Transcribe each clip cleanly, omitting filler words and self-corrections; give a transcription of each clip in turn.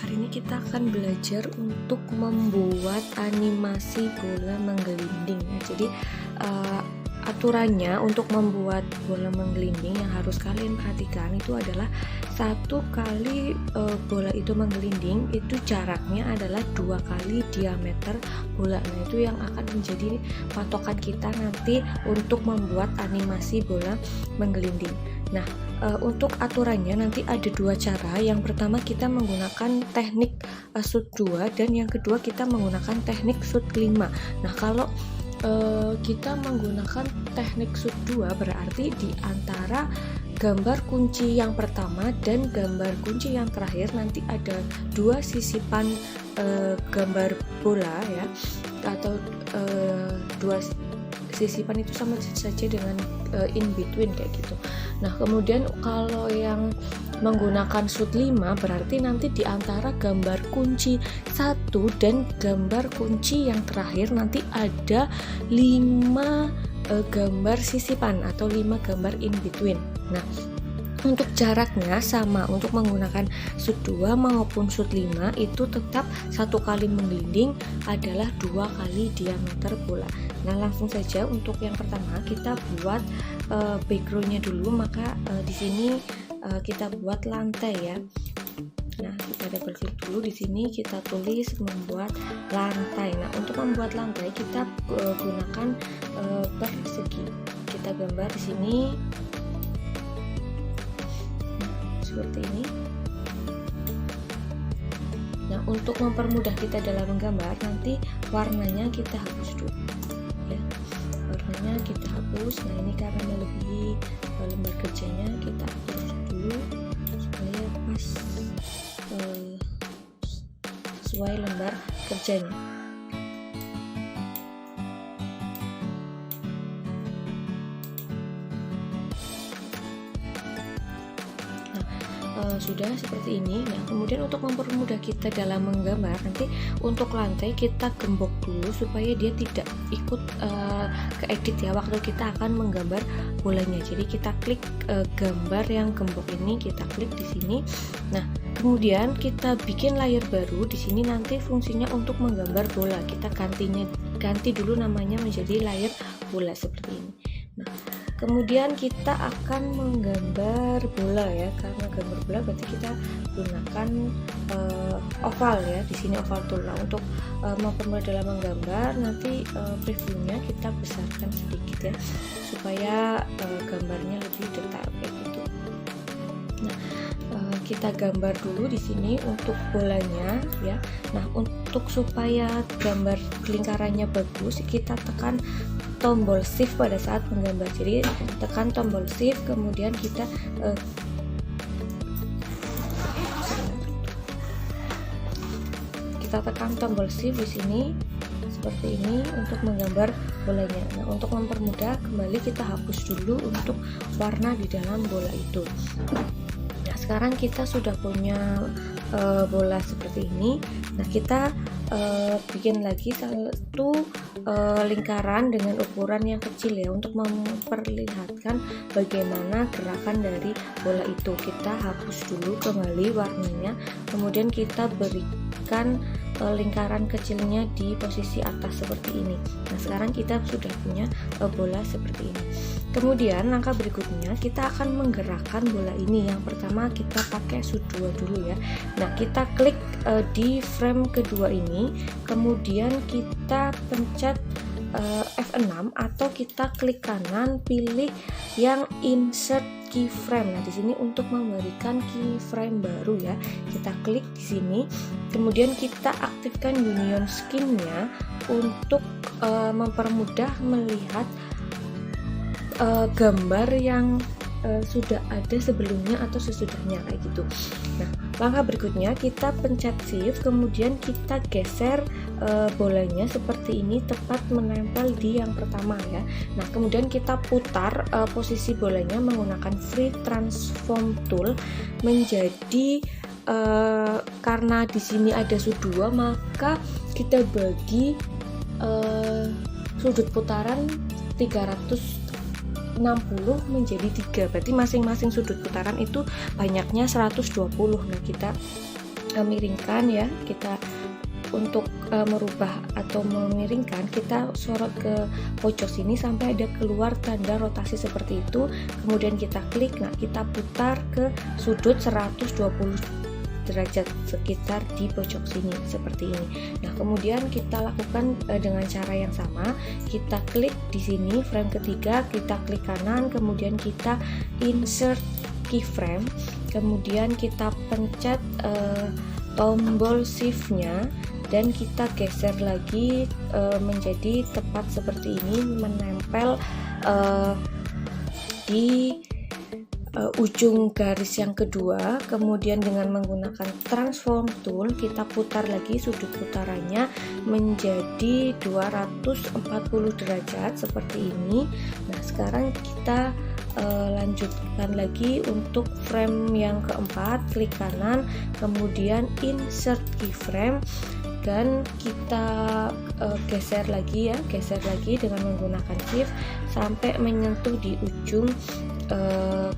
Hari ini kita akan belajar untuk membuat animasi bola menggelinding ya. Jadi aturannya untuk membuat bola menggelinding yang harus kalian perhatikan itu adalah satu kali bola itu menggelinding itu jaraknya adalah 2 kali diameter bola. Nah, itu yang akan menjadi patokan kita nanti untuk membuat animasi bola menggelinding. Nah, untuk aturannya nanti ada 2 cara. Yang pertama kita menggunakan teknik shoot 2 dan yang kedua kita menggunakan teknik shoot 5. Nah, kalau kita menggunakan teknik shoot 2 berarti di antara gambar kunci yang pertama dan gambar kunci yang terakhir nanti ada 2 sisipan gambar bola ya, atau 2 sisipan itu sama saja dengan in between kayak gitu. Nah, kemudian kalau yang menggunakan shoot 5 berarti nanti di antara gambar kunci 1 dan gambar kunci yang terakhir nanti ada 5 gambar sisipan atau 5 gambar in between. Nah, untuk jaraknya sama untuk menggunakan shoot 2 maupun shoot 5 itu tetap 1 kali menggelinding adalah 2 kali diameter bola. Nah, langsung saja untuk yang pertama kita buat backgroundnya dulu. Maka di sini kita buat lantai ya. Nah, kita double klik dulu di sini, kita tulis membuat lantai. Nah, untuk membuat lantai kita gunakan persegi. Kita gambar di sini seperti ini. Nah, untuk mempermudah kita dalam menggambar nanti warnanya kita hapus dulu ya. Warnanya kita hapus. Nah, ini karena melebihi lembar kerjanya kita hapus dulu supaya pas sesuai lembar kerjanya. Sudah seperti ini ya. Kemudian untuk mempermudah kita dalam menggambar nanti untuk lantai kita gembok dulu supaya dia tidak ikut keedit ya waktu kita akan menggambar bolanya. Jadi kita klik gambar yang gembok ini, kita klik di sini. Nah, kemudian kita bikin layer baru. Di sini nanti fungsinya untuk menggambar bola. Kita ganti dulu namanya menjadi layer bola seperti ini. Nah, kemudian kita akan menggambar bola ya. Karena gambar bola berarti kita gunakan oval ya. Di sini oval tool. Nah, untuk mempermudah dalam menggambar nanti previewnya kita besarkan sedikit ya supaya gambarnya lebih detail kayak gitu. Nah, kita gambar dulu di sini untuk bolanya ya. Nah, untuk supaya gambar lingkarannya bagus kita tekan tombol shift pada saat menggambar. Jadi tekan tombol shift kemudian kita tekan tombol shift di sini seperti ini untuk menggambar bolanya. Nah, untuk mempermudah kembali kita hapus dulu untuk warna di dalam bola itu. Nah, sekarang kita sudah punya bola seperti ini. Nah, kita bikin lagi satu lingkaran dengan ukuran yang kecil ya untuk memperlihatkan bagaimana gerakan dari bola itu. Kita hapus dulu kembali warnanya, kemudian kita berikan lingkaran kecilnya di posisi atas seperti ini. Nah, sekarang kita sudah punya bola seperti ini. Kemudian langkah berikutnya kita akan menggerakkan bola ini. Yang pertama kita pakai shoot 2 dulu ya. Nah, kita klik di frame kedua ini, kemudian kita pencet F6 atau kita klik kanan pilih yang insert keyframe. Nah, di sini untuk memberikan keyframe baru ya. Kita klik di sini, kemudian kita aktifkan union skin-nya untuk mempermudah melihat gambar yang sudah ada sebelumnya atau sesudahnya kayak gitu. Nah, langkah berikutnya kita pencet shift kemudian kita geser bolanya seperti ini tepat menempel di yang pertama ya. Nah, kemudian kita putar posisi bolanya menggunakan free transform tool menjadi karena di sini ada sudut 2 maka kita bagi sudut putaran 360 menjadi 3, berarti masing-masing sudut putaran itu banyaknya 120. Nah, kita miringkan ya, kita untuk merubah atau memiringkan, kita sorot ke pojok sini sampai ada keluar tanda rotasi seperti itu, kemudian kita klik. Nah, kita putar ke sudut 120 derajat sekitar di pojok sini seperti ini. Nah, kemudian kita lakukan dengan cara yang sama. Kita klik di sini frame ketiga, kita klik kanan, kemudian kita insert keyframe, kemudian kita pencet tombol shift-nya dan kita geser lagi menjadi tepat seperti ini, menempel di ujung garis yang kedua. Kemudian dengan menggunakan transform tool kita putar lagi sudut putarannya menjadi 240 derajat seperti ini. Nah, sekarang kita lanjutkan lagi untuk frame yang keempat, klik kanan, kemudian insert keyframe dan kita geser lagi dengan menggunakan shift sampai menyentuh di ujung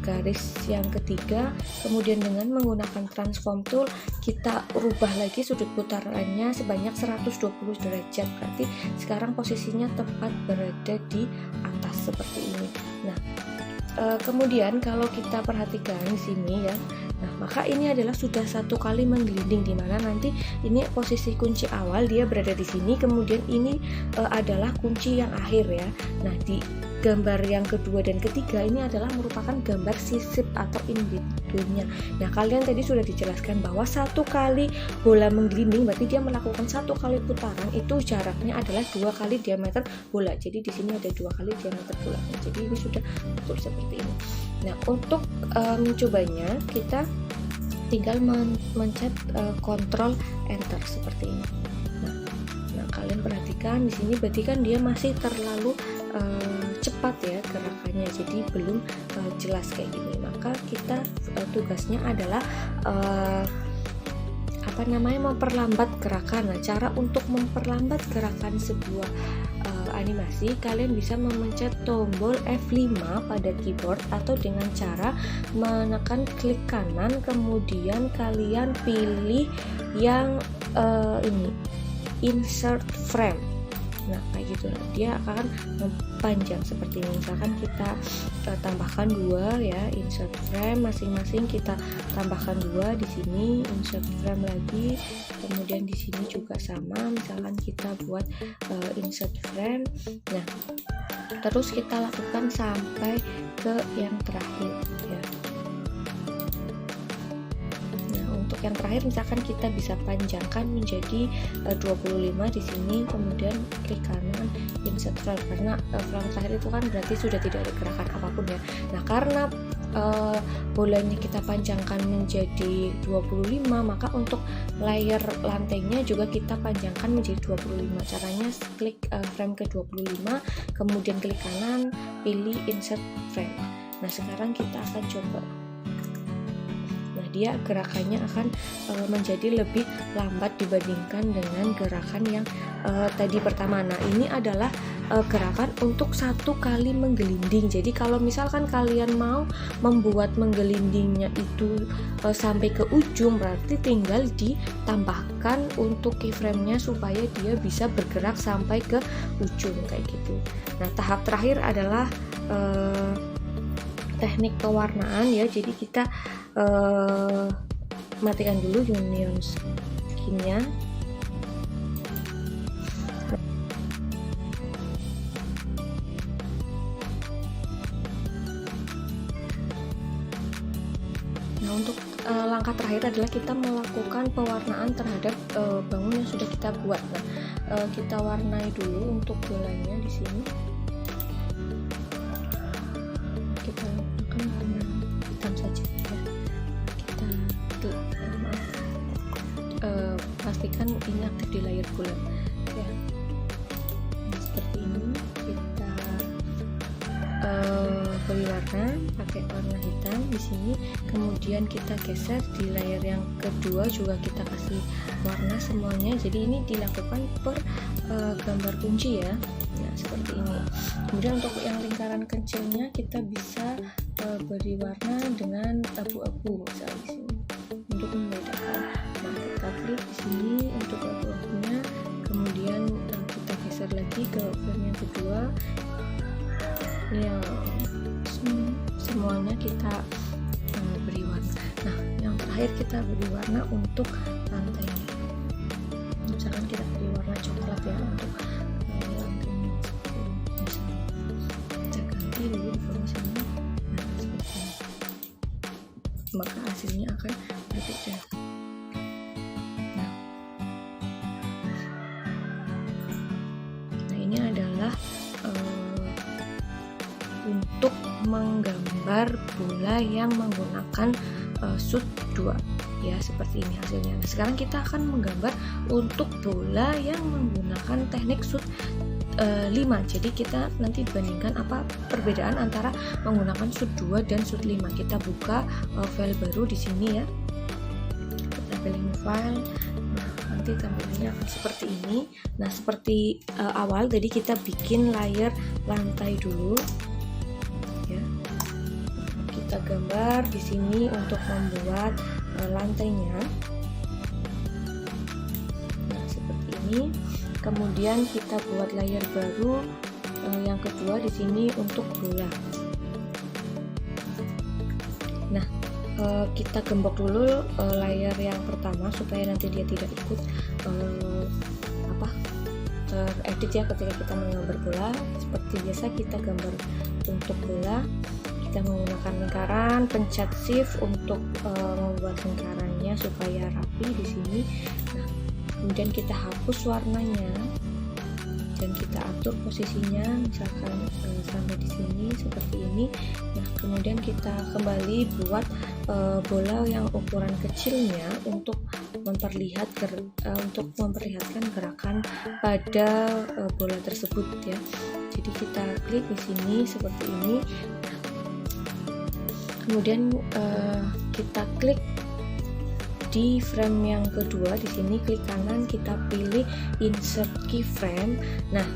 garis yang ketiga. Kemudian dengan menggunakan transform tool kita rubah lagi sudut putarannya sebanyak 120 derajat, berarti sekarang posisinya tepat berada di atas seperti ini. Nah, kemudian kalau kita perhatikan di sini ya, nah maka ini adalah sudah satu kali menggelinding, di mana nanti ini posisi kunci awal dia berada di sini, kemudian ini adalah kunci yang akhir ya. Nah, di gambar yang kedua dan ketiga ini adalah merupakan gambar sisip atau in between-nya. Nah, kalian tadi sudah dijelaskan bahwa satu kali bola menggelinding berarti dia melakukan satu kali putaran, itu jaraknya adalah 2 kali diameter bola. Jadi di sini ada 2 kali diameter bola. Jadi ini sudah betul seperti ini. Nah, untuk mencobanya kita tinggal mencet Ctrl Enter seperti ini. Nah, kalian perhatikan di sini berarti kan dia masih terlalu cepat ya gerakannya, jadi belum jelas kayak gini. Maka kita tugasnya adalah memperlambat gerakan. Nah, cara untuk memperlambat gerakan sebuah animasi, kalian bisa memencet tombol F5 pada keyboard atau dengan cara menekan klik kanan, kemudian kalian pilih yang ini, insert frame. Nah, kayak gitu, dia akan panjang seperti ini. Misalkan kita tambahkan 2 ya, insert frame, masing-masing kita tambahkan 2 di sini, insert frame lagi, kemudian di sini juga sama, misalkan kita buat insert frame. Nah, terus kita lakukan sampai ke yang terakhir ya. Yang terakhir misalkan kita bisa panjangkan menjadi 25 di sini, kemudian klik kanan insert frame, karena frame terakhir itu kan berarti sudah tidak ada gerakan apapun ya. Nah, karena bolanya kita panjangkan menjadi 25, maka untuk layer lantainya juga kita panjangkan menjadi 25. Caranya klik frame ke 25, kemudian klik kanan, pilih insert frame. Nah, sekarang kita akan coba. Dia gerakannya akan menjadi lebih lambat dibandingkan dengan gerakan yang tadi pertama. Nah, ini adalah gerakan untuk satu kali menggelinding. Jadi kalau misalkan kalian mau membuat menggelindingnya itu sampai ke ujung, berarti tinggal ditambahkan untuk keyframe-nya supaya dia bisa bergerak sampai ke ujung kayak gitu. Nah, tahap terakhir adalah teknik pewarnaan ya. Jadi kita matikan dulu union skin-nya. Nah, untuk langkah terakhir adalah kita melakukan pewarnaan terhadap bangun yang sudah kita buat. Nah, kita warnai dulu untuk bolanya di sini. Kita gunakan warna hitam saja ya. Pastikan ini aktif di layar bola ya. Nah, seperti ini kita beri warna pakai warna hitam di sini, kemudian kita geser di layar yang kedua juga kita kasih warna semuanya. Jadi ini dilakukan per gambar kunci ya. Nah, seperti ini. Kemudian untuk yang lingkaran kecilnya kita bisa beri warna dengan abu-abu misalnya di sini untuk membedakan. Nah, lagi ke frame yang kedua ya, semuanya kita beri warna. Nah, yang terakhir kita beri warna untuk lantainya. Misalkan kita beri warna coklat ya untuk lantainya. Bisa kita ganti dulu informasinya. Nah, seperti ini. Maka hasilnya akan berbeda. Nah, ini adalah untuk menggambar bola yang menggunakan shoot 2 ya, seperti ini hasilnya. Nah, sekarang kita akan menggambar untuk bola yang menggunakan teknik shoot 5. Jadi kita nanti bandingkan apa perbedaan antara menggunakan shoot 2 dan shoot 5. Kita buka file baru di sini ya. Kita pilih file. Nah, nanti tampilannya akan seperti ini. Nah, seperti awal tadi kita bikin layer lantai dulu. Kita gambar di sini untuk membuat lantainya. Nah, seperti ini. Kemudian kita buat layer baru yang kedua di sini untuk bola. Nah, kita gembok dulu layer yang pertama supaya nanti dia tidak ikut teredit ya ketika kita menggambar bola. Seperti biasa kita gambar untuk bola. Kita menggunakan lingkaran, pencet shift untuk membuat lingkarannya supaya rapi di sini. Nah, kemudian kita hapus warnanya dan kita atur posisinya, misalkan sampai di sini seperti ini. Nah, kemudian kita kembali buat bola yang ukuran kecilnya untuk memperlihatkan gerakan pada bola tersebut ya. Jadi kita klik di sini seperti ini. Kemudian kita klik di frame yang kedua, di sini klik kanan, kita pilih insert keyframe. Nah,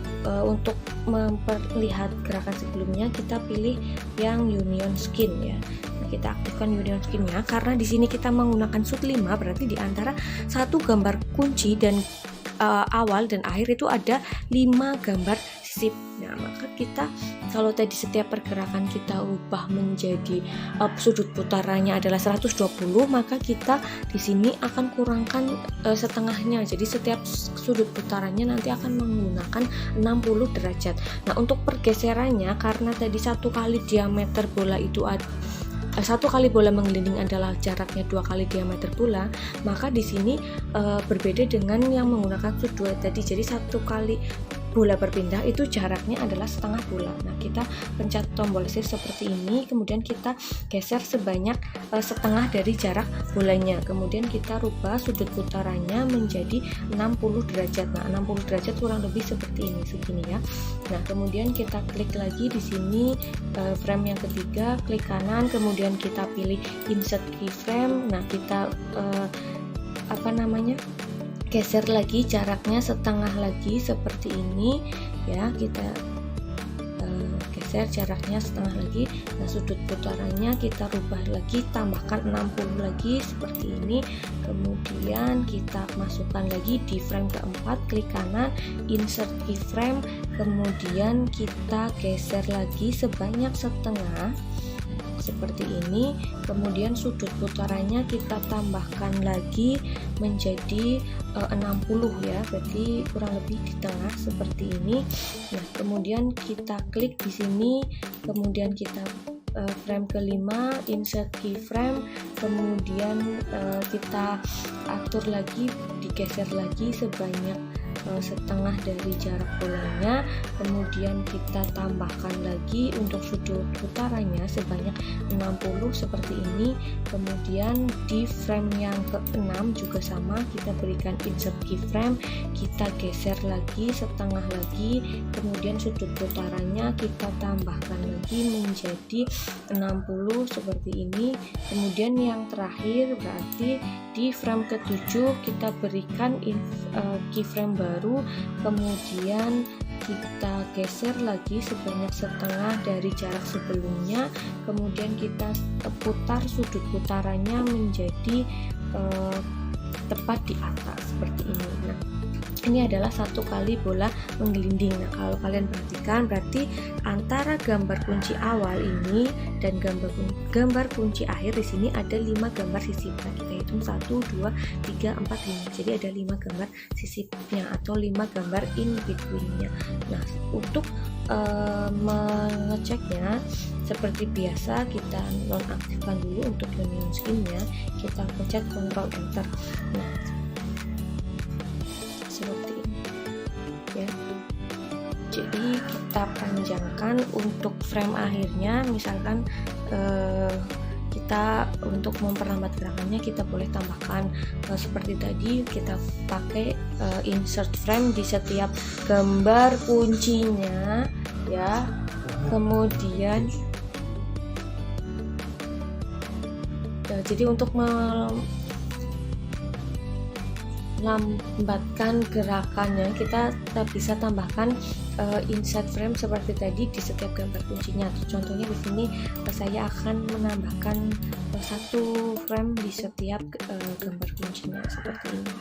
untuk memperlihat gerakan sebelumnya kita pilih yang union skin ya. Nah, kita aktifkan union skinnya karena di sini kita menggunakan shoot 5, berarti di antara satu gambar kunci dan awal dan akhir itu ada 5 gambar sip. Nah, maka kita kalau tadi setiap pergerakan kita ubah menjadi sudut putarannya adalah 120, maka kita di sini akan kurangkan setengahnya. Jadi setiap sudut putarannya nanti akan menggunakan 60 derajat. Nah, untuk pergeserannya karena tadi satu kali diameter bola itu satu kali bola menggelinding adalah jaraknya 2 kali diameter bola, maka di sini berbeda dengan yang menggunakan shoot 2 tadi. Jadi satu kali bola berpindah itu jaraknya adalah setengah bola. Nah, kita pencet tombol shift seperti ini, kemudian kita geser sebanyak setengah dari jarak bolanya. Kemudian kita rubah sudut putarannya menjadi 60 derajat. Nah, 60 derajat kurang lebih seperti ini, segini ya. Nah, kemudian kita klik lagi di sini frame yang ketiga, klik kanan, kemudian kita pilih insert keyframe. Nah, kita geser lagi jaraknya setengah lagi seperti ini ya. Kita geser jaraknya setengah lagi. Nah, sudut putarannya kita rubah lagi, tambahkan 60 lagi seperti ini. Kemudian kita masukkan lagi di frame keempat, klik kanan, insert keyframe, kemudian kita geser lagi sebanyak setengah seperti ini. Kemudian sudut putarannya kita tambahkan lagi menjadi 60 ya, berarti kurang lebih di tengah seperti ini. Nah, kemudian kita klik di sini, kemudian kita frame kelima, insert keyframe, kemudian kita atur lagi, digeser lagi sebanyak setengah dari jarak bolanya. Kemudian kita tambahkan lagi untuk sudut putarannya sebanyak 60 seperti ini. Kemudian di frame yang ke-6 juga sama, kita berikan insert keyframe, kita geser lagi setengah lagi, kemudian sudut putarannya kita tambahkan lagi menjadi 60 seperti ini. Kemudian yang terakhir berarti di frame ke-7 kita berikan keyframe baru, kemudian kita geser lagi sebanyak setengah dari jarak sebelumnya, kemudian kita putar sudut putarannya menjadi tepat di atas seperti ini. Nah, ini adalah satu kali bola menggelinding. Nah, kalau kalian perhatikan, berarti antara gambar kunci awal ini dan gambar kunci akhir di sini ada 5 gambar sisip. Nah, kita hitung 1, 2, 3, 4, 5. Jadi ada 5 gambar sisipnya atau 5 gambar in between-nya. Nah, untuk mengeceknya seperti biasa, kita nonaktifkan dulu untuk union skin-nya. Kita pencet Ctrl Enter. Nah, seperti ini ya. Jadi kita panjangkan untuk frame akhirnya, misalkan kita untuk memperlambat gerakannya kita boleh tambahkan seperti tadi, kita pakai insert frame di setiap gambar kuncinya ya. Kemudian jadi untuk melambatkan gerakannya kita bisa tambahkan insert frame seperti tadi di setiap gambar kuncinya. Contohnya di sini saya akan menambahkan 1 frame di setiap gambar kuncinya seperti ini.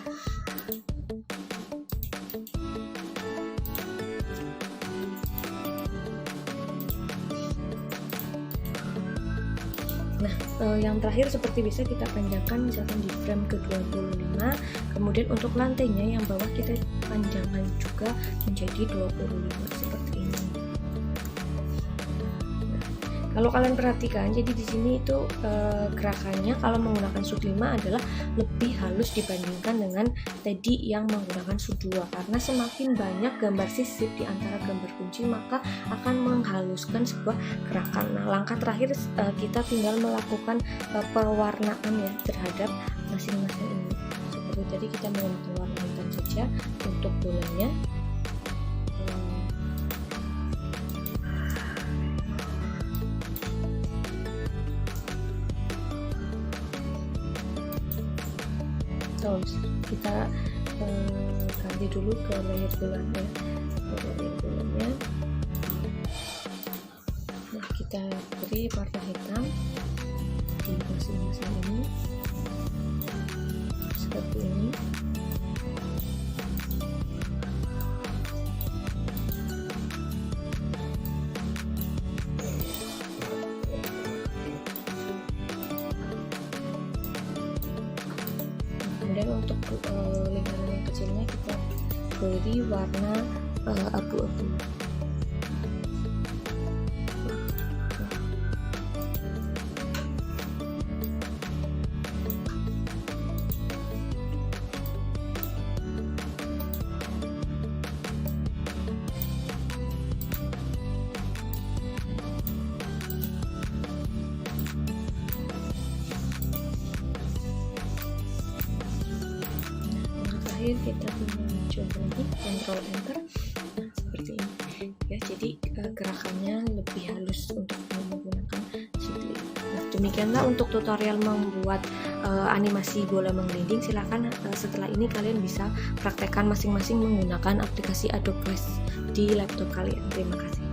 Nah, yang terakhir seperti bisa kita panjangkan misalkan di frame ke-25, kemudian untuk lantainya yang bawah kita panjangkan juga menjadi 25 seperti ini. Kalau kalian perhatikan, jadi di sini itu gerakannya kalau menggunakan sub 5 adalah lebih halus dibandingkan dengan tadi yang menggunakan sub 2, karena semakin banyak gambar sisip di antara gambar kunci maka akan menghaluskan sebuah gerakan. Nah, langkah terakhir kita tinggal melakukan pewarnaan ya terhadap masing-masing ini. Seperti tadi kita menggunakan warna hitam saja untuk bolanya. Terus kita ganti dulu ke layer bulannya. Nah, kita beri warna hitam di masing-masing ini seperti ini. Kemudian untuk lingkaran yang kecilnya kita beri warna abu-abu. Kita coba lagi Ctrl Enter. Nah, seperti ini ya. Jadi gerakannya lebih halus untuk menggunakan Shift. Nah, demikianlah untuk tutorial membuat animasi bola menggelinding. Silakan setelah ini kalian bisa praktekkan masing-masing menggunakan aplikasi Adobe Flash di laptop kalian. Terima kasih.